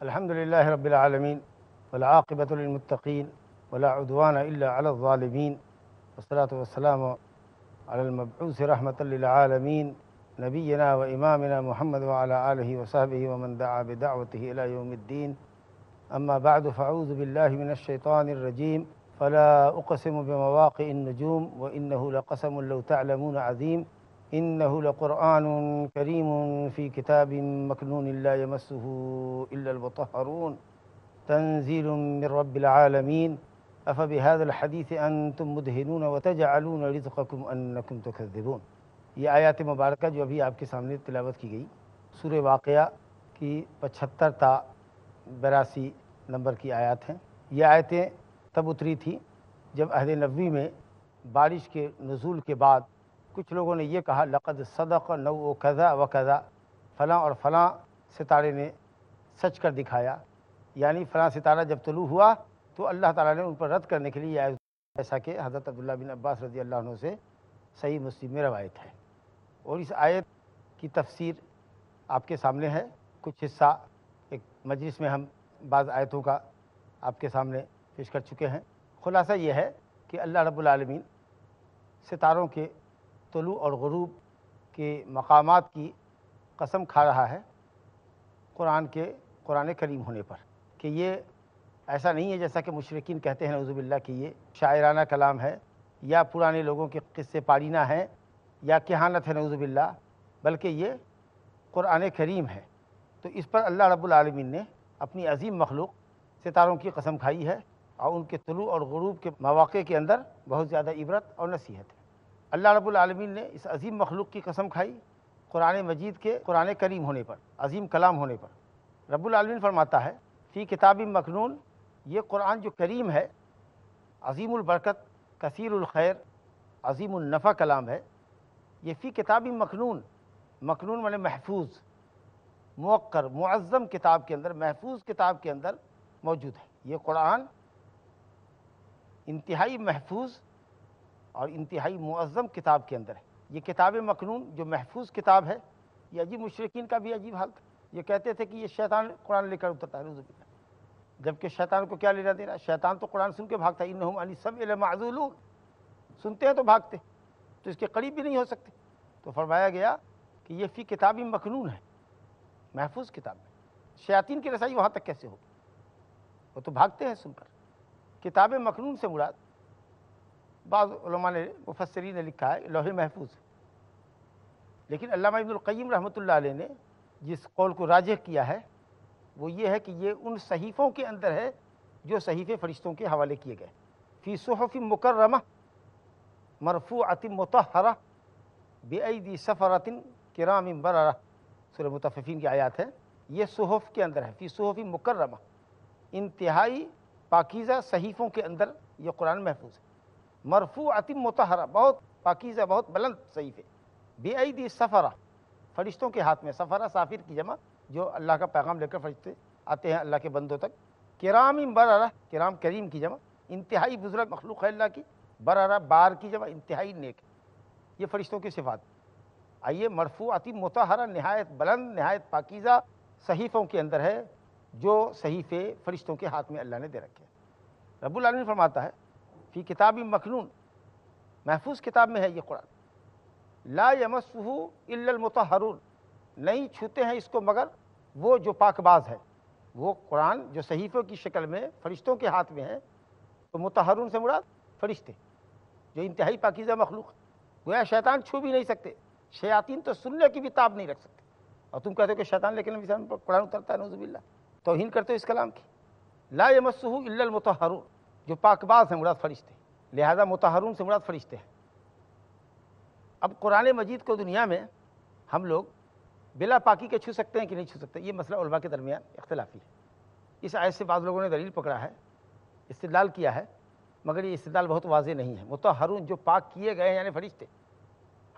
الحمد لله رب العالمين والعاقبة للمتقين ولا عدوان إلا على الظالمين والصلاة والسلام على المبعوث رحمة للعالمين نبينا وإمامنا محمد وعلى آله وصحبه ومن دعا بدعوته إلى يوم الدين. أما بعد فأعوذ بالله من الشيطان الرجيم. فلا أقسم بمواقع النجوم وإنه لقسم لو تعلمون عظيم إنه لقرآن كريم في كتاب مكنون لا يمسه إلا المطهرون تنزيل من رب العالمين أفبهذا الحديث أنتم مدهنون وتجعلون رزقكم أنكم تكذبون. یہ آیات مبارکہ جو ابھی آپ کے سامنے تلاوت کی گئی سورہ واقعہ کی 75 تا 82 نمبر کی آیات ہیں. یہ آیتیں تب اتری تھی جب عہد نبوی میں بارش کے نزول کے بعد کچھ لوگوں نے یہ کہا لقد صدق نوع کذا و کذا، فلاں اور فلاں ستارے نے سچ کر دکھایا، یعنی فلاں ستارہ جب طلوع ہوا تو اللہ تعالیٰ نے ان پر رد کرنے کے لیے آیت، ایسا کہ حضرت عبداللہ بن عباس رضی اللہ عنہ سے صحیح مسلم میں روایت ہے. اور اس آیت کی تفسیر آپ کے سامنے ہے. کچھ حصہ ایک مجلس میں ہم بعض آیتوں کا آپ کے سامنے پیش کر چکے ہیں. خلاصہ یہ ہے کہ اللہ رب العالمین ستاروں کے طلوع اور غروب کے مقامات کی قسم کھا رہا ہے قرآن کریم ہونے پر، کہ یہ ایسا نہیں ہے جیسا کہ مشرکین کہتے ہیں نعوذ باللہ کہ یہ شاعرانہ کلام ہے یا پرانے لوگوں کے قصے پارینہ ہیں یا کہانت ہے نعوذ باللہ، بلکہ یہ قرآن کریم ہے. تو اس پر اللہ رب العالمین نے اپنی عظیم مخلوق ستاروں کی قسم کھائی ہے اور ان کے طلوع اور غروب کے مواقع کے اندر بہت زیادہ عبرت اور نصیحت ہے. اللہ رب العالمین نے اس عظیم مخلوق کی قسم کھائی قرآن مجید کے قرآن کریم ہونے پر، عظیم کلام ہونے پر. رب العالمین فرماتا ہے فی کتاب مکنون، یہ قرآن جو کریم ہے عظیم البرکت کثیر الخیر عظیم النفع کلام ہے. یہ فی کتاب مکنون، مکنون مانے محفوظ، موقر معظم کتاب کے اندر، محفوظ کتاب کے اندر موجود ہے. یہ قرآن انتہائی محفوظ اور انتہائی معظم کتاب کے اندر ہے. یہ کتاب مکنون جو محفوظ کتاب ہے، یہ عجیب مشرکین کا بھی عجیب حال تھا. یہ کہتے تھے کہ یہ شیطان قرآن لے کر اترتا ہے، جبکہ شیطان کو کیا لینا دینا، شیطان تو قرآن سن کے بھاگتا ہے. انہم عن السمع لمعزولون، سنتے ہیں تو بھاگتے، تو اس کے قریب بھی نہیں ہو سکتے. تو فرمایا گیا کہ یہ فی کتاب مکنون ہے، محفوظ کتاب ہے. شیاطین کی رسائی وہاں تک کیسے ہوگی، وہ تو بھاگتے ہیں سن کر. کتاب مکنون سے مراد بعض علماء نے مفسرین نے لکھا ہے لوح محفوظ، لیکن علامہ ابن القیم رحمۃ اللہ علیہ نے جس قول کو راجح کیا ہے وہ یہ ہے کہ یہ ان صحیفوں کے اندر ہے جو صحیفے فرشتوں کے حوالے کیے گئے. فی صحف مکرمہ مرفوعۃ مطہرہ بایدی سفرۃ کرام بررہ، سورہ مطففین کی آیات ہے. یہ صحف کے اندر ہے، فی صحف مکرمہ، انتہائی پاکیزہ صحیفوں کے اندر یہ قرآن محفوظ ہے. مرفوعۃ مطہرہ، بہت پاکیزہ بہت بلند صحیفے. بایدی سفرہ، فرشتوں کے ہاتھ میں. سفرہ سافر کی جمع، جو اللہ کا پیغام لے کر فرشتے آتے ہیں اللہ کے بندوں تک. کرام بررہ، کرام کریم کی جمع، انتہائی بزرگ مخلوق ہے اللہ کی. بررہ بار کی جمع، انتہائی نیک. یہ فرشتوں کی صفات. آئیے مرفوعۃ مطہرہ، نہایت بلند نہایت پاکیزہ صحیفوں کے اندر ہے جو صحیفے فرشتوں کے ہاتھ میں اللہ نے دے رکھے. رب العالمین فرماتا ہے فی کتاب مکنون، محفوظ کتاب میں ہے یہ قرآن. لا یمسہ الا المطہرون، نہیں چھوتے ہیں اس کو مگر وہ جو پاک باز ہے. وہ قرآن جو صحیفوں کی شکل میں فرشتوں کے ہاتھ میں ہے، تو مطہرون سے مراد فرشتے جو انتہائی پاکیزہ مخلوق. گویا شیطان چھو بھی نہیں سکتے. شیاطین تو سننے کی بھی تاب نہیں رکھ سکتے، اور تم کہتے ہو کہ شیطان لیکن انسان پر قرآن اترتا ہے، نعوذ باللہ. توہین کرتے ہو اس کلام کی. لا یمسہ الا المطہرون، جو پاک باز ہیں مراد فرشتے. لہذا مطہرون سے مراد فرشتے ہیں۔ اب قرآن مجید کو دنیا میں ہم لوگ بلا پاکی کے چھو سکتے ہیں کہ نہیں چھو سکتے، یہ مسئلہ علماء کے درمیان اختلافی ہے۔ اس آیت سے بعض لوگوں نے دلیل پکڑا ہے، استدلال کیا ہے، مگر یہ استدلال بہت واضح نہیں ہے۔ مطہرون جو پاک کیے گئے ہیں یعنی فرشتے،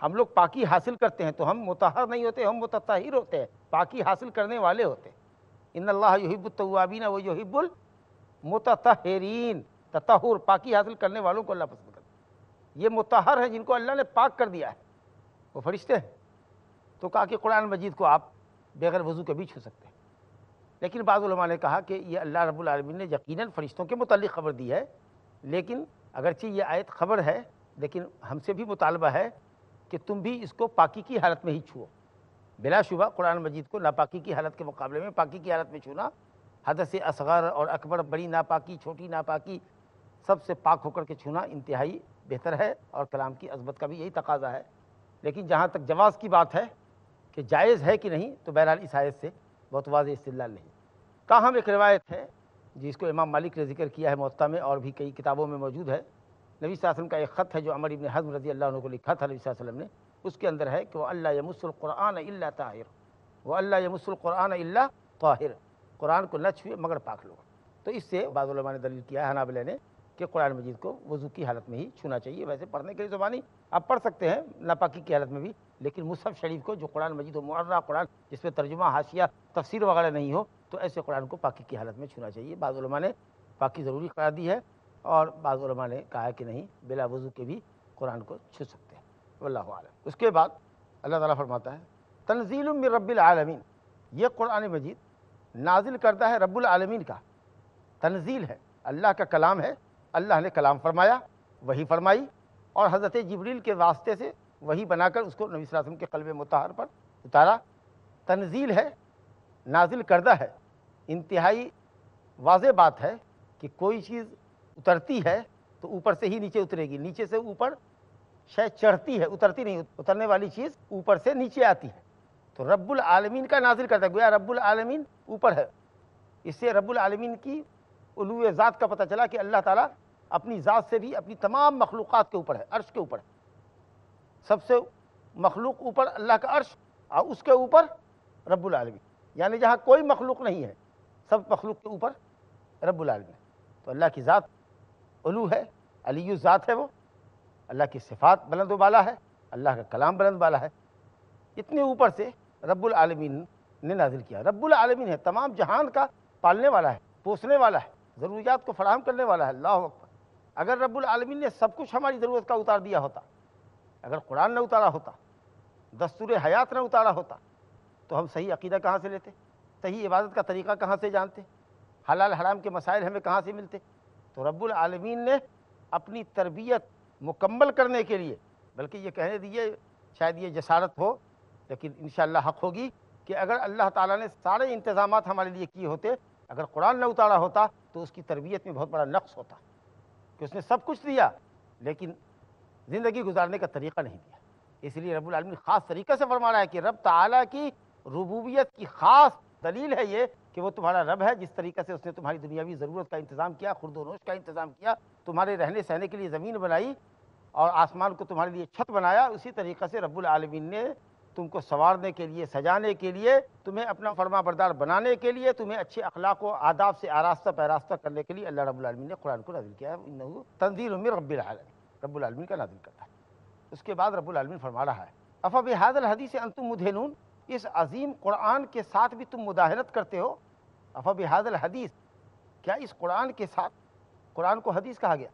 ہم لوگ پاکی حاصل کرتے ہیں تو ہم مطہر نہیں ہوتے، ہم متطہر ہوتے ہیں، پاکی حاصل کرنے والے ہوتے ہیں۔ ان اللہ یحب التوابین و یحب المتطہرین، تطہر پاکی حاصل کرنے والوں کو اللہ پسند کرتا ہے۔ یہ مطہر ہیں جن کو اللہ نے پاک کر دیا ہے، وہ فرشتے ہیں۔ تو کہا کہ قرآن مجید کو آپ بغیر وضو کے بھی چھو سکتے ہیں، لیکن بعض علماء نے کہا کہ یہ اللہ رب العالمین نے یقیناً فرشتوں کے متعلق خبر دی ہے، لیکن اگرچہ یہ آیت خبر ہے لیکن ہم سے بھی مطالبہ ہے کہ تم بھی اس کو پاکی کی حالت میں ہی چھوؤ۔ بلا شبہ قرآن مجید کو ناپاکی کی حالت کے مقابلے میں پاکی کی حالت میں چھونا، حدث اصغر اور اکبر، بڑی ناپاکی چھوٹی ناپاکی، سب سے پاک ہو کر کے چھونا انتہائی بہتر ہے، اور کلام کی عظمت کا بھی یہی تقاضا ہے۔ لیکن جہاں تک جواز کی بات ہے کہ جائز ہے کہ نہیں، تو بہرحال اس آیت سے بہت واضح استدلال نہیں۔ تاہم ایک روایت ہے جس کو امام مالک نے ذکر کیا ہے موطا میں، اور بھی کئی کتابوں میں موجود ہے۔ نبی صلی اللہ علیہ وسلم کا ایک خط ہے جو عمر ابن حزم رضی اللہ عنہ کو لکھا تھا نبی صلی اللہ علیہ وسلم نے، اس کے اندر ہے کہ وَأَلَّا يَمُسُّ الْقُرْآنَ إِلَّا طَاهِرٌ، وَأَلَّا يَمُسُّ الْقُرْآنَ إِلَّا طَاهِرٌ، قرآن کو نہ چھوئے مگر پاک لوگ۔ تو اس سے بعض علماء نے دلیل کیا ہے، حنابلہ نے، کہ قرآن مجید کو وضو کی حالت میں ہی چھونا چاہیے۔ ویسے پڑھنے کے لیے زبانی آپ پڑھ سکتے ہیں ناپاکی کی حالت میں بھی، لیکن مصحف شریف کو جو قرآن مجید و معرہ قرآن جس میں ترجمہ، حاشیہ، تفسیر وغیرہ نہیں ہو، تو ایسے قرآن کو پاکی کی حالت میں چھونا چاہیے۔ بعض علماء نے پاکی ضروری قرار دی ہے، اور بعض علماء نے کہا کہ نہیں، بلا وضو کے بھی قرآن کو چھو سکتے ہیں، واللہ اعلم۔ اس کے بعد اللہ تعالیٰ فرماتا ہے تنزیل من رب العالمین، یہ قرآن مجید نازل کردہ ہے رب العالمین کا، تنزیل ہے، اللہ کا کلام ہے، اللہ نے کلام فرمایا، وحی فرمائی، اور حضرت جبریل کے واسطے سے وحی بنا کر اس کو نبی صلی اللہ علیہ وسلم کے قلب مطہر پر اتارا۔ تنزیل ہے، نازل کردہ ہے، انتہائی واضح بات ہے کہ کوئی چیز اترتی ہے تو اوپر سے ہی نیچے اترے گی، نیچے سے اوپر شاید چڑھتی ہے، اترتی نہیں، اترنے والی چیز اوپر سے نیچے آتی ہے۔ تو رب العالمین کا نازل کرتا ہے، گویا رب العالمین اوپر ہے۔ اس سے رب العالمین کی علو ذات کا پتہ چلا کہ اللہ تعالیٰ اپنی ذات سے بھی اپنی تمام مخلوقات کے اوپر ہے، عرش کے اوپر ہے۔ سب سے مخلوق اوپر اللہ کا عرش، اور اس کے اوپر رب العالمین، یعنی جہاں کوئی مخلوق نہیں ہے سب مخلوق کے اوپر رب العالمین۔ تو اللہ کی ذات علو ہے، علی ذات ہے وہ، اللہ کی صفات بلند و بالا ہے، اللہ کا کلام بلند بالا ہے۔ اتنے اوپر سے رب العالمین نے نازل کیا۔ رب العالمین ہے، تمام جہان کا پالنے والا ہے، پوسنے والا ہے، ضروریات کو فراہم کرنے والا ہے۔ اللہ اکبر! اگر رب العالمین نے سب کچھ ہماری ضرورت کا اتار دیا ہوتا، اگر قرآن نہ اتارا ہوتا، دستور حیات نہ اتارا ہوتا، تو ہم صحیح عقیدہ کہاں سے لیتے، صحیح عبادت کا طریقہ کہاں سے جانتے، حلال حرام کے مسائل ہمیں کہاں سے ملتے؟ تو رب العالمین نے اپنی تربیت مکمل کرنے کے لیے، بلکہ یہ کہنے دیجیے شاید یہ جسارت ہو لیکن انشاءاللہ حق ہوگی، کہ اگر اللہ تعالیٰ نے سارے انتظامات ہمارے لیے کیے ہوتے، اگر قرآن نہ اتارا ہوتا تو اس کی تربیت میں بہت بڑا نقص ہوتا، کہ اس نے سب کچھ دیا لیکن زندگی گزارنے کا طریقہ نہیں دیا۔ اس لیے رب العالمین خاص طریقے سے فرما رہا ہے کہ رب تعالیٰ کی ربوبیت کی خاص دلیل ہے یہ کہ وہ تمہارا رب ہے، جس طریقے سے اس نے تمہاری دنیاوی ضرورت کا انتظام کیا، خورد و نوش کا انتظام کیا، تمہارے رہنے سہنے کے لیے زمین بنائی اور آسمان کو تمہارے لیے چھت بنایا، اسی طریقے سے رب العالمین نے تم کو سنوارنے کے لیے، سجانے کے لیے، تمہیں اپنا فرما بردار بنانے کے لیے، تمہیں اچھے اخلاق و آداب سے آراستہ پیراستہ کرنے کے لیے اللہ رب العالمین نے قرآن کو نازل کیا ہے۔ انہ تنزیل من رب العالمین، رب العالمین کا نازل کرتا ہے۔ اس کے بعد رب العالمین فرما رہا ہے افبہذا الحدیث انتم مدہنون، اس عظیم قرآن کے ساتھ بھی تم مداہنت کرتے ہو۔ افبہذا الحدیث، کیا اس قرآن کے ساتھ، قرآن کو حدیث کہا گیا،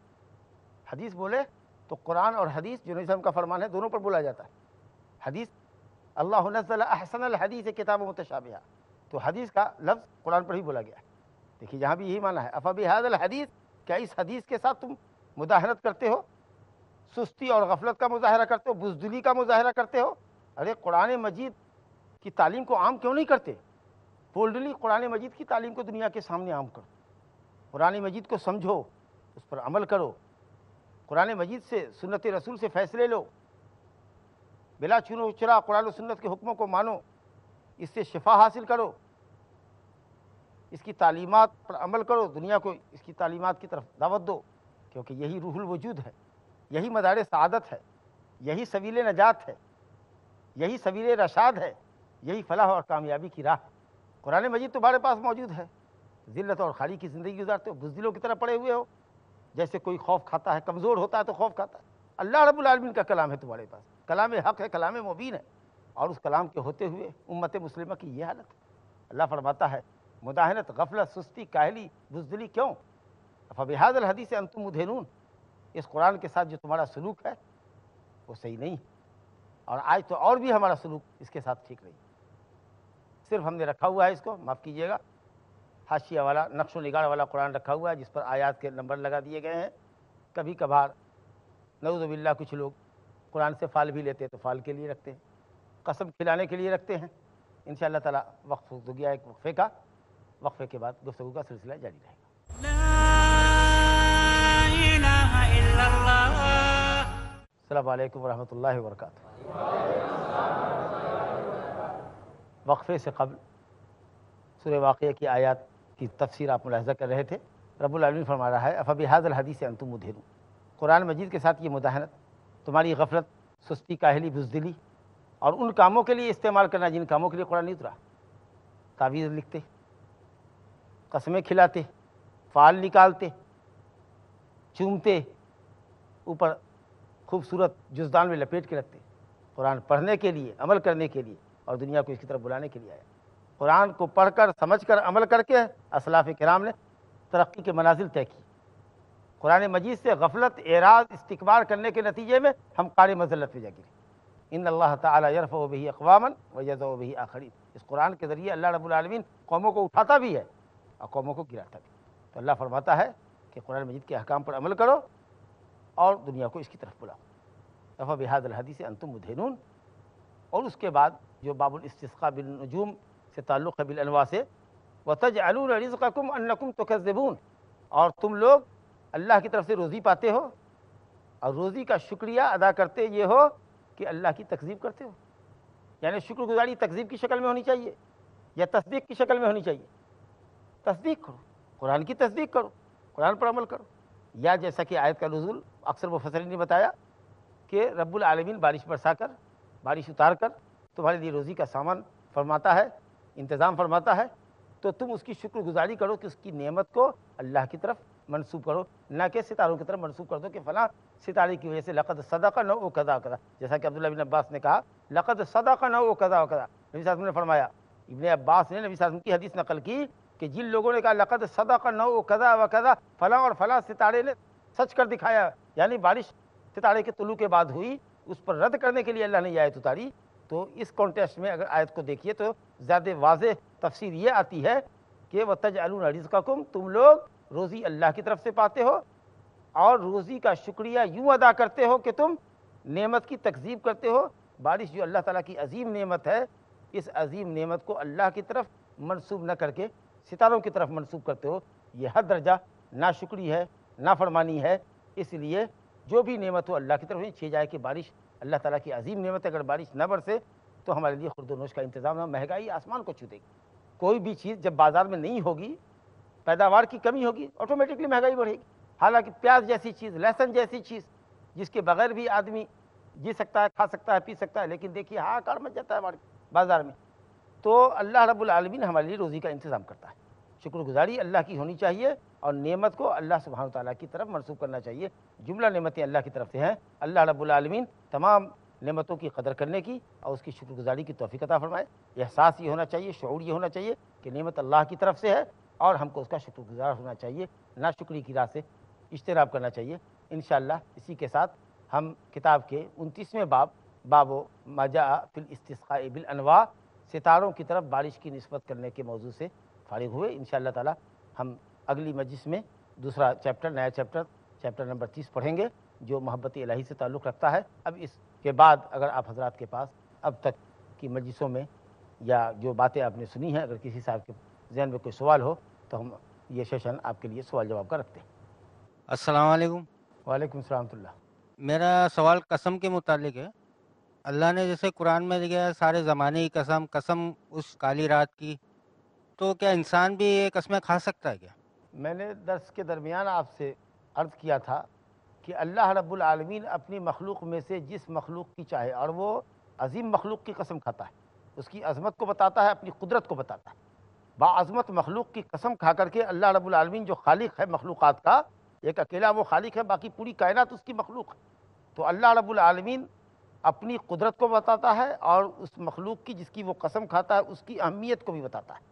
حدیث بولے تو قرآن اور حدیث جو نبی صلی اللہ علیہ وسلم کا فرمان ہے دونوں پر بولا جاتا ہے۔ حدیث، اللہ نزل احسن الحدیث کتاب متشابہہ، تو حدیث کا لفظ قرآن پر ہی بولا گیا ہے۔ دیکھیے یہاں بھی یہی معنی ہے، افبہذا الحدیث، کیا اس حدیث کے ساتھ تم مداہنت کرتے ہو، سستی اور غفلت کا مظاہرہ کرتے ہو، بزدلی کا مظاہرہ کرتے ہو؟ ارے قرآن مجید کی تعلیم کو عام کیوں نہیں کرتے؟ بولڈلی قرآن مجید کی تعلیم کو دنیا کے سامنے عام کرو، قرآن مجید کو سمجھو، اس پر عمل کرو، قرآن مجید سے، سنت رسول سے فیصلے لو، بلا چنو چرا قرآن و سنت کے حکموں کو مانو، اس سے شفا حاصل کرو، اس کی تعلیمات پر عمل کرو، دنیا کو اس کی تعلیمات کی طرف دعوت دو کیونکہ یہی روح الوجود ہے، یہی مدار سعادت ہے، یہی سبیل نجات ہے، یہی سبیل رشاد ہے، یہی فلاح اور کامیابی کی راہ ہے۔ قرآن مجید تمہارے پاس موجود ہے، ذلت اور خالی کی زندگی گزارتے ہو، بزدلوں کی طرح پڑے ہوئے ہو، جیسے کوئی خوف کھاتا ہے، کمزور ہوتا ہے تو خوف کھاتا ہے۔ اللہ رب العالمین کا کلام ہے تمہارے پاس، کلام حق ہے، کلام مبین ہے، اور اس کلام کے ہوتے ہوئے امت مسلمہ کی یہ حالت ہے۔ اللہ فرماتا ہے مداہنت، غفلت، سستی، کاہلی، بزدلی کیوں؟ فبہذا الحدیث انتم مدہنون، اس قرآن کے ساتھ جو تمہارا سلوک ہے وہ صحیح نہیں، اور آج تو اور بھی ہمارا سلوک اس کے ساتھ ٹھیک نہیں، صرف ہم نے رکھا ہوا ہے اس کو، معاف کیجیے گا، حاشیہ والا نقش و نگار والا قرآن رکھا ہوا ہے جس پر آیات کے نمبر لگا دیے گئے ہیں۔ کبھی کبھار نعوذ باللہ کچھ لوگ قرآن سے فال بھی لیتے ہیں تو فال کے لیے رکھتے ہیں، قسم کھلانے کے لیے رکھتے ہیں۔ انشاءاللہ تعالی وقف ہو گیا ایک وقفے کا، وقفے کے بعد گفتگو کا سلسلہ جاری رہے گا۔ لا الہ الا اللہ۔ السلام علیکم ورحمۃ اللہ وبرکاتہ۔ وقفے سے قبل سورہ واقعہ کی آیات کی تفسیر آپ ملاحظہ کر رہے تھے۔ رب العالمین فرما رہا ہے افبہذا الحدیث انتم مدہنون، قرآن مجید کے ساتھ یہ مداہنت، تمہاری غفلت، سستی، کاہلی، بزدلی اور ان کاموں کے لیے استعمال کرنا جن کاموں کے لیے قرآن نہیں اترا، تعویذ لکھتے، قسمیں کھلاتے، فال نکالتے، چومتے، اوپر خوبصورت جزدان میں لپیٹ کے رکھتے۔ قرآن پڑھنے کے لیے، عمل کرنے کے لیے، اور دنیا کو اس کی طرف بلانے کے لیے آیا۔ قرآن کو پڑھ کر، سمجھ کر، عمل کر کے اسلاف کرام نے ترقی کے منازل طے کی۔ قرآن مجید سے غفلت، اعراض، استکبار کرنے کے نتیجے میں ہم قعر مذلت میں جا گرے۔ ان اللہ تعالیٰ یرفع بہ اقواما ویضع بہ آخرین، اس قرآن کے ذریعے اللہ رب العالمین قوموں کو اٹھاتا بھی ہے اور قوموں کو گراتا بھی۔ تو اللہ فرماتا ہے کہ قرآن مجید کے احکام پر عمل کرو اور دنیا کو اس کی طرف بلاؤ۔ افبہذا الحدیث انتم مدہنون، اور اس کے بعد جو باب الاستسقاء بالنجوم سے تعلق ہے بالانواع سے، وتجعلون رزقکم انکم تکذبون، اور تم لوگ اللہ کی طرف سے روزی پاتے ہو اور روزی کا شکریہ ادا کرتے یہ ہو کہ اللہ کی تکذیب کرتے ہو۔ یعنی شکر گزاری تکذیب کی شکل میں ہونی چاہیے یا تصدیق کی شکل میں ہونی چاہیے؟ تصدیق کرو، قرآن کی تصدیق کرو، قرآن پر عمل کرو۔ یا جیسا کہ آیت کا نزول اکثر مفسرین نے بتایا کہ رب العالمین بارش برسا کر، بارش اتار کر تمہارے لیے روزی کا سامان فرماتا ہے، انتظام فرماتا ہے، تو تم اس کی شکر گزاری کرو کہ اس کی نعمت کو اللہ کی طرف منسوب کرو، نہ کہ ستاروں کی طرف منسوب کر دو کہ فلاں ستارے کی وجہ سے لقد صدق نو کذا کذا، جیسا کہ عبداللہ بن عباس نے کہا لقد صدق نو کذا کذا۔ نبی صلی اللہ علیہ وسلم نے فرمایا، ابن عباس نے نبی صلی اللہ علیہ وسلم کی حدیث نقل کی کہ جن لوگوں نے کہا لقد صدق نو کذا و کذا، فلاں اور فلاں ستارے نے سچ کر دکھایا، یعنی بارش ستارے کے طلوع کے بعد ہوئی، اس پر رد کرنے کے لیے اللہ نے یہ آیت اتاری۔ تو اس کانٹیکسٹ میں اگر آیت کو دیکھیے تو زیادہ واضح تفسیر یہ آتی ہے کہ وَتَجْعَلُونَ رِزْقَكُمْ، تم لوگ روزی اللہ کی طرف سے پاتے ہو اور روزی کا شکریہ یوں ادا کرتے ہو کہ تم نعمت کی تکذیب کرتے ہو۔ بارش جو اللہ تعالیٰ کی عظیم نعمت ہے، اس عظیم نعمت کو اللہ کی طرف منسوب نہ کر کے ستاروں کی طرف منسوب کرتے ہو، یہ حد درجہ ناشکری ہے، نافرمانی ہے۔ اس لیے جو بھی نعمت ہو اللہ کی طرف چھے جائے کہ بارش اللہ تعالیٰ کی عظیم نعمت ہے، اگر بارش نہ برسے تو ہمارے لیے خورد و نوش کا انتظام نہ، مہنگائی آسمان کو چھو دے گی۔ کوئی بھی چیز جب بازار میں نہیں ہوگی، پیداوار کی کمی ہوگی، آٹومیٹکلی مہنگائی بڑھے گی۔ حالانکہ پیاز جیسی چیز، لہسن جیسی چیز جس کے بغیر بھی آدمی جی سکتا ہے، کھا سکتا ہے، پی سکتا ہے، لیکن دیکھیے ہاکار مچ جاتا ہے بازار میں۔ تو اللہ رب العالمین ہمارے لیے روزی کا انتظام کرتا ہے۔ شکر گزاری اللہ کی ہونی چاہیے اور نعمت کو اللہ سبحانہ وتعالیٰ کی طرف منسوب کرنا چاہیے۔ جملہ نعمتیں اللہ کی طرف سے ہیں، اللہ رب العالمین تمام نعمتوں کی قدر کرنے کی اور اس کی شکر گزاری کی توفیق عطا فرمائے۔ احساس یہ ہونا چاہیے، شعور یہ ہونا چاہیے کہ نعمت اللہ کی طرف سے ہے اور ہم کو اس کا شکر گزار ہونا چاہیے، نہ شکری کی راہ سے اجتناب کرنا چاہیے۔ انشاءاللہ اسی کے ساتھ ہم کتاب کے 29ویں باب ما جاء فی الاستسقاء بالانواع، ستاروں کی طرف بارش کی نسبت کرنے کے موضوع سے فارغ ہوئے۔ انشاءاللہ تعالی ہم اگلی مجلس میں دوسرا چیپٹر، نیا چیپٹر نمبر 30 پڑھیں گے جو محبت الہی سے تعلق رکھتا ہے۔ اب اس کے بعد اگر آپ حضرات کے پاس اب تک کی مجلسوں میں یا جو باتیں آپ نے سنی ہیں، اگر کسی صاحب کے ذہن میں کوئی سوال ہو تو ہم یہ سیشن آپ کے لیے سوال جواب کا رکھتے ہیں۔ السلام علیکم۔ وعلیکم السلام ورحمۃ اللہ۔ میرا سوال قسم کے متعلق ہے۔ اللہ نے جیسے قرآن میں لکھا ہے سارے زمانے کی قسم، قسم اس کالی رات کی، تو کیا انسان بھی یہ قسمیں کھا سکتا ہے کیا؟ میں نے درس کے درمیان آپ سے عرض کیا تھا کہ اللہ رب العالمین اپنی مخلوق میں سے جس مخلوق کی چاہے، اور وہ عظیم مخلوق کی قسم کھاتا ہے، اس کی عظمت کو بتاتا ہے، اپنی قدرت کو بتاتا ہے۔ باعظمت مخلوق کی قسم کھا کر کے اللہ رب العالمین جو خالق ہے مخلوقات کا، ایک اکیلا وہ خالق ہے، باقی پوری کائنات اس کی مخلوق ہے۔ تو اللہ رب العالمین اپنی قدرت کو بتاتا ہے اور اس مخلوق کی جس کی وہ قسم کھاتا ہے اس کی اہمیت کو بھی بتاتا ہے۔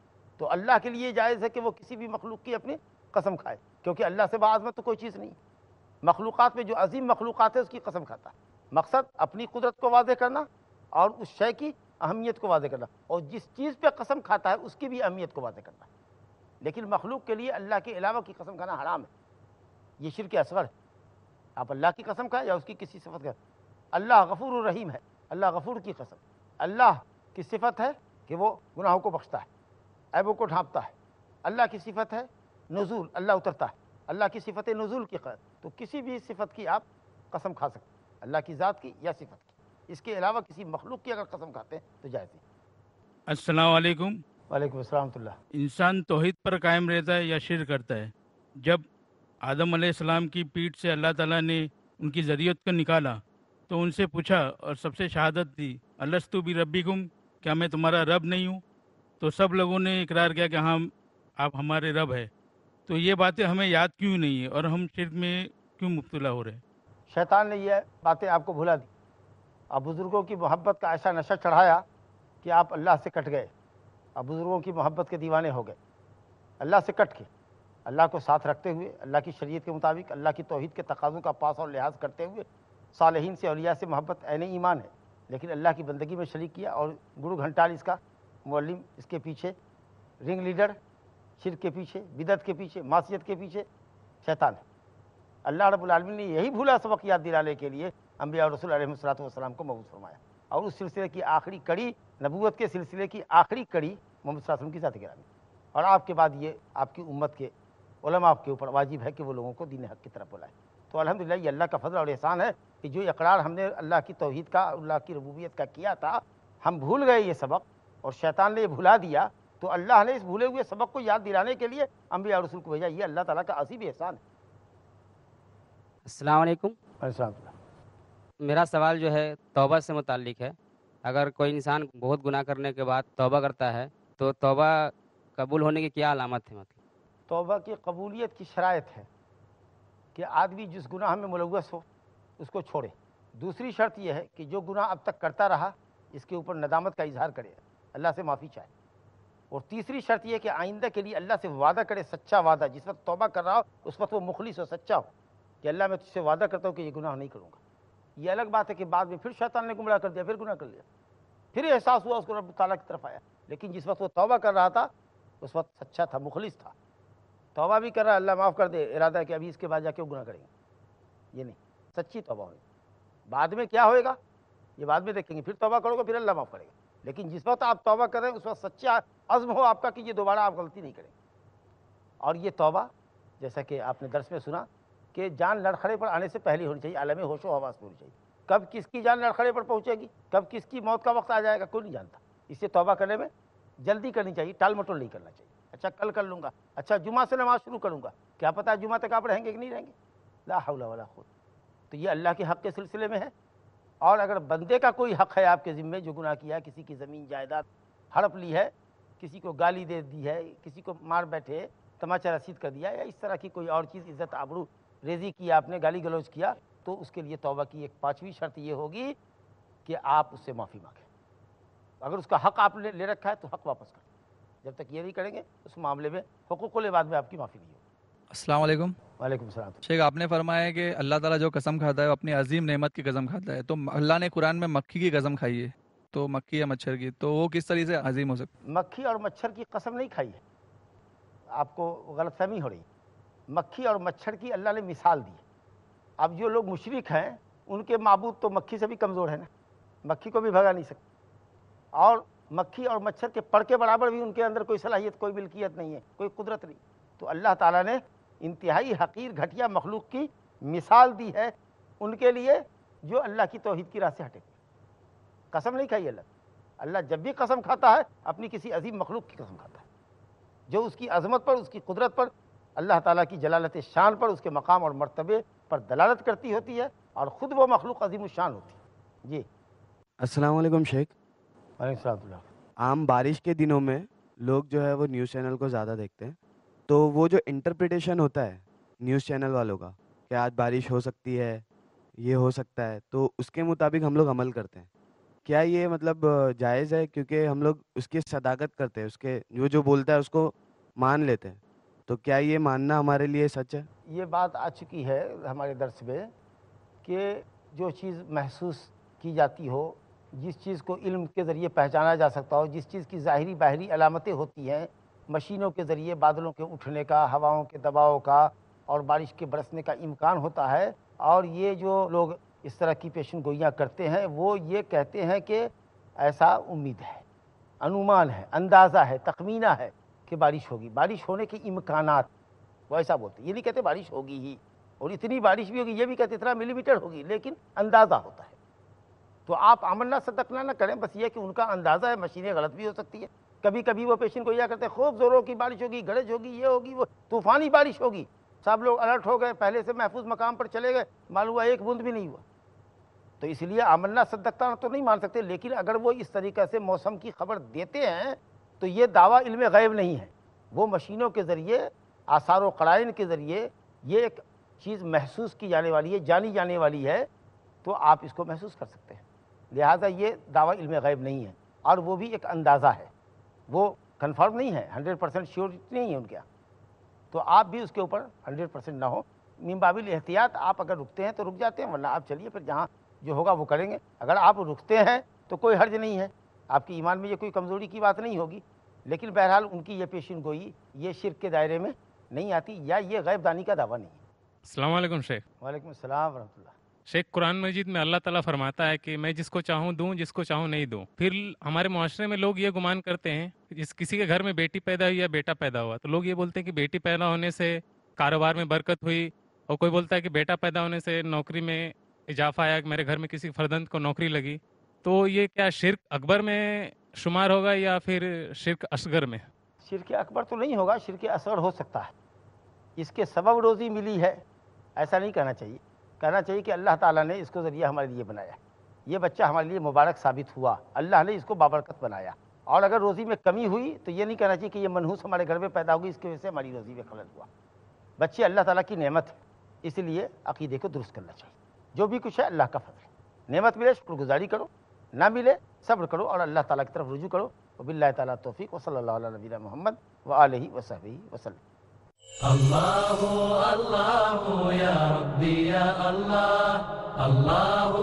تو اللہ کے لیے جائز ہے کہ وہ کسی بھی مخلوق کی اپنی قسم کھائے، کیونکہ اللہ سے باعظمت تو کوئی چیز نہیں۔ مخلوقات میں جو عظیم مخلوقات ہے اس کی قسم کھاتا ہے۔ مقصد اپنی قدرت کو واضح کرنا اور اس شے کی اہمیت کو واضح کرنا، اور جس چیز پہ قسم کھاتا ہے اس کی بھی اہمیت کو واضح کرنا۔ لیکن مخلوق کے لیے اللہ کے علاوہ کی قسم کھانا حرام ہے، یہ شرک اصغر ہے۔ آپ اللہ کی قسم کھائیں یا اس کی کسی صفت کا۔ اللہ غفور الرحیم ہے، اللہ غفور کی قسم۔ اللہ کی صفت ہے کہ وہ گناہوں کو بخشتا ہے، عیبوں کو ڈھانپتا ہے۔ اللہ کی صفت ہے نزول، اللہ اترتا ہے، اللہ کی صفت نزول کی قدر۔ تو کسی بھی صفت کی آپ قسم کھا سکتے ہیں، اللہ کی ذات کی یا صفت کی۔ اس کے علاوہ کسی مخلوق کی اگر قسم کھاتے ہیں تو جائز نہیں۔ السلام علیکم۔ وعلیکم السلام ورحمۃ اللہ۔ انسان توحید پر قائم رہتا ہے یا شرک کرتا ہے؟ جب آدم علیہ السلام کی پیٹھ سے اللہ تعالیٰ نے ان کی ذریت کو نکالا تو ان سے پوچھا اور سب سے شہادت دی، الستو بربکم، کیا میں تمہارا رب نہیں ہوں؟ تو سب لوگوں نے اقرار کیا کہ ہاں آپ ہمارے رب ہے۔ تو یہ باتیں ہمیں یاد کیوں نہیں ہے اور ہم شرک میں کیوں مبتلا ہو رہے ہیں؟ شیطان نے یہ باتیں آپ کو بھلا دی، اب بزرگوں کی محبت کا ایسا نشہ چڑھایا کہ آپ اللہ سے کٹ گئے، اب بزرگوں کی محبت کے دیوانے ہو گئے۔ اللہ سے کٹ کے، اللہ کو ساتھ رکھتے ہوئے، اللہ کی شریعت کے مطابق، اللہ کی توحید کے تقاضوں کا پاس اور لحاظ کرتے ہوئے، صالحین سے اولیاء سے محبت عین ایمان ہے، لیکن اللہ کی بندگی میں شریک کیا، اور گرو گھنٹال اس کا معلم، اس کے پیچھے رنگ لیڈر، شرک کے پیچھے، بدعت کے پیچھے، معصیت کے پیچھے شیطان ہے۔ اللہ رب العالمین نے یہی بھولا سبق یاد دلانے کے لیے انبیاء اور رسول علیہ الصلوۃ والسلام کو مبعوث فرمایا، اور اس سلسلے کی آخری کڑی، نبوت کے سلسلے کی آخری کڑی محمد صلی اللہ علیہ وسلم کی ذات گرامی، اور آپ کے بعد یہ آپ کی امت کے علماء کے اوپر واجب ہے کہ وہ لوگوں کو دین حق کی طرف بلائیں۔ تو الحمدللہ یہ اللہ کا فضل اور احسان ہے کہ جو اقرار ہم نے اللہ کی توحید کا، اللہ کی ربوبیت کا کیا تھا، ہم بھول گئے یہ سبق اور شیطان نے یہ بھلا دیا، تو اللہ نے اس بھولے ہوئے سبق کو یاد دلانے کے لیے انبیاء اور رسول کو بھیجا۔ یہ اللہ تعالیٰ کا عظیم احسان ہے۔ السلام علیکم۔ السلام علیکم۔ میرا سوال جو ہے توبہ سے متعلق ہے۔ اگر کوئی انسان بہت گناہ کرنے کے بعد توبہ کرتا ہے تو توبہ قبول ہونے کی کیا علامت ہے؟ مطلب توبہ کی قبولیت کی شرائط ہے کہ آدمی جس گناہ میں ملوث ہو اس کو چھوڑے۔ دوسری شرط یہ ہے کہ جو گناہ اب تک کرتا رہا اس کے اوپر ندامت کا اظہار کرے، اللہ سے معافی چاہے۔ اور تیسری شرط یہ کہ آئندہ کے لیے اللہ سے وعدہ کرے، سچا وعدہ، جس وقت توبہ کر رہا ہو اس وقت وہ مخلص ہو، سچا ہو کہ اللہ میں تجھ سے وعدہ کرتا ہوں کہ یہ گناہ نہیں کروں گا۔ یہ الگ بات ہے کہ بعد میں پھر شیطان نے گمراہ کر دیا، پھر گناہ کر لیا، پھر احساس ہوا اس کو رب تعالیٰ کی طرف آیا، لیکن جس وقت وہ توبہ کر رہا تھا اس وقت سچا تھا، مخلص تھا، توبہ بھی کر رہا ہے، اللہ معاف کر دے، ارادہ ہے کہ ابھی اس کے بعد جا کے وہ گناہ کریں گے، یہ نہیں، سچی توبہ ہوئی۔ بعد میں کیا ہوئے گا یہ بعد میں دیکھیں گے، پھر توبہ کرو گے پھر اللہ معاف کرے گا، لیکن جس وقت آپ توبہ کریں اس وقت سچا عزم ہو آپ کا کہ یہ دوبارہ آپ غلطی نہیں کریں گے۔ اور یہ توبہ جیسا کہ آپ نے درس میں سنا کہ جان لڑکھڑے پر آنے سے پہلے ہونی چاہیے، عالم ہوش و حواس میں ہونی چاہیے۔ کب کس کی جان لڑکھڑے پر پہنچے گی، کب کس کی موت کا وقت آ جائے گا کوئی نہیں جانتا۔ اس سے توبہ کرنے میں جلدی کرنی چاہیے، ٹال مٹول نہیں کرنا چاہیے۔ اچھا کل کر لوں گا، اچھا جمعہ سے نماز شروع کروں گا، کیا پتہ جمعہ تک آپ رہیں گے کہ نہیں رہیں گے، لا حول ولا قوت۔ تو یہ اللہ کے حق کے سلسلے میں ہے۔ اور اگر بندے کا کوئی حق ہے آپ کے ذمے، جو گناہ کیا ہے، کسی کی زمین جائیداد ہڑپ لی ہے، کسی کو گالی دے دی ہے، کسی کو مار بیٹھے، تماچا رسید کر دیا، یا اس طرح کی کوئی اور چیز، عزت آبرو ریزی کی آپ نے، گالی گلوچ کیا، تو اس کے لیے توبہ کی ایک پانچویں شرط یہ ہوگی کہ آپ اس سے معافی مانگیں۔ اگر اس کا حق آپ نے لے رکھا ہے تو حق واپس کریں، جب تک یہ نہیں کریں گے اس معاملے میں حقوق العباد میں آپ کی معافی نہیں ہوگی۔ السلام علیکم۔ وعلیکم السلام۔ شیخ آپ نے فرمایا ہے کہ اللہ تعالیٰ جو قسم کھاتا ہے وہ اپنی عظیم نعمت کی قسم کھاتا ہے، تو اللہ نے قرآن میں مکھی کی قسم کھائی ہے، تو مکھی یا مچھر کی، تو وہ کس طریقے سے عظیم ہو سکتا مکھی اور مچھر کی قسم نہیں کھائی ہے، آپ کو غلط فہمی ہو رہی ہے۔ مکھی اور مچھر کی اللہ نے مثال دی ہے۔ اب جو لوگ مشرک ہیں ان کے معبود تو مکھی سے بھی کمزور ہے نا، مکھی کو بھی بھگا نہیں سکتے، اور مکھی اور مچھر کے پر کے برابر بھی ان کے اندر کوئی صلاحیت، کوئی ملکیت نہیں ہے، کوئی قدرت نہیں۔ تو اللہ تعالیٰ نے انتہائی حقیر گھٹیا مخلوق کی مثال دی ہے ان کے لیے جو اللہ کی توحید کی راہ سے ہٹے۔ قسم نہیں کھائی اللہ جب بھی قسم کھاتا ہے اپنی کسی عظیم مخلوق کی قسم کھاتا ہے جو اس کی عظمت پر، اس کی قدرت پر اللہ تعالیٰ کی جلالت شان پر، اس کے مقام اور مرتبے پر دلالت کرتی ہوتی ہے، اور خود وہ مخلوق عظیم الشان ہوتی ہے۔ جی السلام علیکم شیخ۔ وعلیکم السلام۔ عام بارش کے دنوں میں لوگ جو ہے وہ نیوز چینل کو زیادہ دیکھتے ہیں، تو وہ جو انٹرپریٹیشن ہوتا ہے نیوز چینل والوں کا کہ آج بارش ہو سکتی ہے، یہ ہو سکتا ہے، تو اس کے مطابق ہم لوگ عمل کرتے ہیں۔ کیا یہ مطلب جائز ہے؟ کیونکہ ہم لوگ اس کی صداقت کرتے ہیں، اس کے جو بولتا ہے اس کو مان لیتے ہیں، تو کیا یہ ماننا ہمارے لیے سچ ہے؟ یہ بات آ چکی ہے ہمارے درس میں کہ جو چیز محسوس کی جاتی ہو، جس چیز کو علم کے ذریعے پہچانا جا سکتا ہو، جس چیز کی ظاہری باہری علامتیں ہوتی ہیں، مشینوں کے ذریعے بادلوں کے اٹھنے کا، ہواؤں کے دباؤ کا، اور بارش کے برسنے کا امکان ہوتا ہے، اور یہ جو لوگ اس طرح کی پیشن گوئیاں کرتے ہیں وہ یہ کہتے ہیں کہ ایسا امید ہے، انومان ہے، اندازہ ہے، تخمینہ ہے کہ بارش ہوگی، بارش ہونے کے امکانات، وہ ایسا بولتے ہیں۔ یہ نہیں کہتے بارش ہوگی ہی، اور اتنی بارش بھی ہوگی، یہ بھی کہتے اتنا ملی میٹر ہوگی، لیکن اندازہ ہوتا ہے۔ تو آپ عمل نہ صدقنا نہ کریں، بس یہ کہ ان کا اندازہ ہے، مشینیں غلط بھی ہو سکتی ہے۔ کبھی کبھی وہ پیشن گوئیاں کرتے ہیں خوب زوروں کی بارش ہوگی، گرج ہوگی، یہ ہوگی، وہ طوفانی بارش ہوگی، سب لوگ الرٹ ہو گئے، پہلے سے محفوظ مقام پر چلے گئے، معلوم ہوا ایک بوند بھی نہیں ہوا۔ تو اس لیے عملنا صدقتا تو نہیں مان سکتے، لیکن اگر وہ اس طریقے سے موسم کی خبر دیتے ہیں تو یہ دعویٰ علم غیب نہیں ہے، وہ مشینوں کے ذریعے، آثار و قرائن کے ذریعے یہ ایک چیز محسوس کی جانے والی ہے، جانی جانے والی ہے، تو آپ اس کو محسوس کر سکتے ہیں۔ لہٰذا یہ دعویٰ علم غیب نہیں ہے، اور وہ بھی ایک اندازہ ہے، وہ کنفرم نہیں ہے، 100% شیورٹی نہیں ہے ان کے یہاں۔ تو آپ بھی اس کے اوپر 100% نہ ہو، من باب الاحتیاط آپ اگر رکتے ہیں تو رک جاتے ہیں، ورنہ آپ چلیے پھر جہاں جو ہوگا وہ کریں گے۔ اگر آپ رکتے ہیں تو کوئی حرج نہیں ہے، آپ کی ایمان میں یہ کوئی کمزوری کی بات نہیں ہوگی، لیکن بہرحال ان کی یہ پیشن گوئی یہ شرک کے دائرے میں نہیں آتی، یا یہ غیب دانی کا دعویٰ نہیں ہے۔ السلام علیکم شیخ۔ وعلیکم السلام ورحمۃ اللہ۔ شیخ، قرآن مجید میں اللہ تعالیٰ فرماتا ہے کہ میں جس کو چاہوں دوں، جس کو چاہوں نہیں دوں۔ پھر ہمارے معاشرے میں لوگ یہ گمان کرتے ہیں کہ جس کسی کے گھر میں بیٹی پیدا ہوئی یا بیٹا پیدا ہوا تو لوگ یہ بولتے ہیں کہ بیٹی پیدا ہونے سے کاروبار میں برکت ہوئی، اور کوئی بولتا ہے کہ بیٹا پیدا ہونے سے نوکری میں اضافہ آیا، کہ میرے گھر میں کسی فرزند کو نوکری لگی۔ تو یہ کیا شرک اکبر میں شمار ہوگا یا پھر شرک اصغر میں؟ شرک اکبر تو نہیں ہوگا، شرک اصغر ہو سکتا ہے، اس کے سبب روزی ملی ہے، ایسا نہیں کہنا چاہیے۔ کہنا چاہیے کہ اللہ تعالیٰ نے اس کو ذریعہ ہمارے لیے بنایا، یہ بچہ ہمارے لیے مبارک ثابت ہوا، اللہ نے اس کو بابرکت بنایا۔ اور اگر روزی میں کمی ہوئی تو یہ نہیں کہنا چاہیے کہ یہ منحوس ہمارے گھر میں پیدا ہوگی، اس کی وجہ سے ہماری روزی میں خلل ہوا۔ بچے اللہ تعالیٰ کی نعمت ہے، اس لیے عقیدے کو درست کرنا چاہیے۔ جو بھی کچھ ہے اللہ کا فضل ہے، نعمت ملے شکر گزاری کرو، نہ ملے صبر کرو اور اللہ تعالیٰ کی طرف رجوع کرو۔ وباللہ تعالیٰ توفیق، وصلی اللہ علیہ نبینا محمد وآلہ وصحبہ وسلم۔ اللہ اللہ یا ربی یا اللہ، اللہ